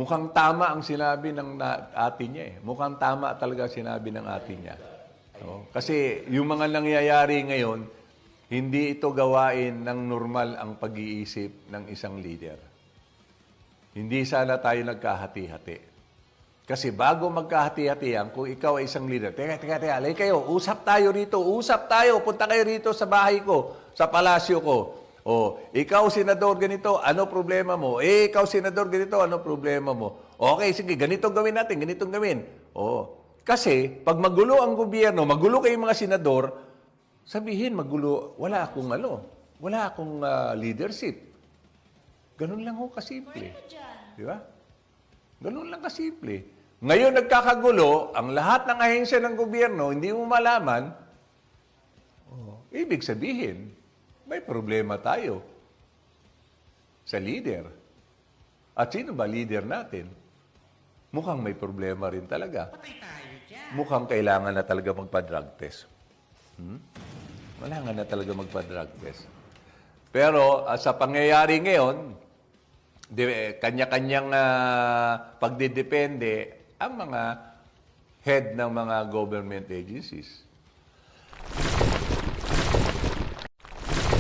Mukhang tama ang sinabi ng ate niya eh. Mukhang tama talaga sinabi ng ate niya. No? Kasi yung mga nangyayari ngayon, hindi ito gawain ng normal ang pag-iisip ng isang leader. Hindi sana tayo nagkahati-hati. Kasi bago magkahati-hatian, kung ikaw ay isang leader, teka, alay kayo, usap tayo rito, punta kayo rito sa bahay ko, sa palasyo ko. O, ikaw, senador, ganito, ano problema mo? Ikaw, senador, ganito, ano problema mo? Okay, sige, ganitong gawin natin, ganitong gawin. O, kasi, pag magulo ang gobyerno, magulo kayong mga senador, sabihin, magulo, wala akong leadership. Ganun lang ho kasimple. Di ba? Ganun lang kasimple. Ngayon nagkakagulo, ang lahat ng ahensya ng gobyerno, hindi mo malaman, ibig sabihin, may problema tayo sa leader. At sino ba leader natin? Mukhang may problema rin talaga. Mukhang kailangan na talaga magpa-drug test. Kailangan na talaga magpa-drug test. Pero sa pangyayari ngayon, kanya-kanyang pagdidepende ang mga head ng mga government agencies.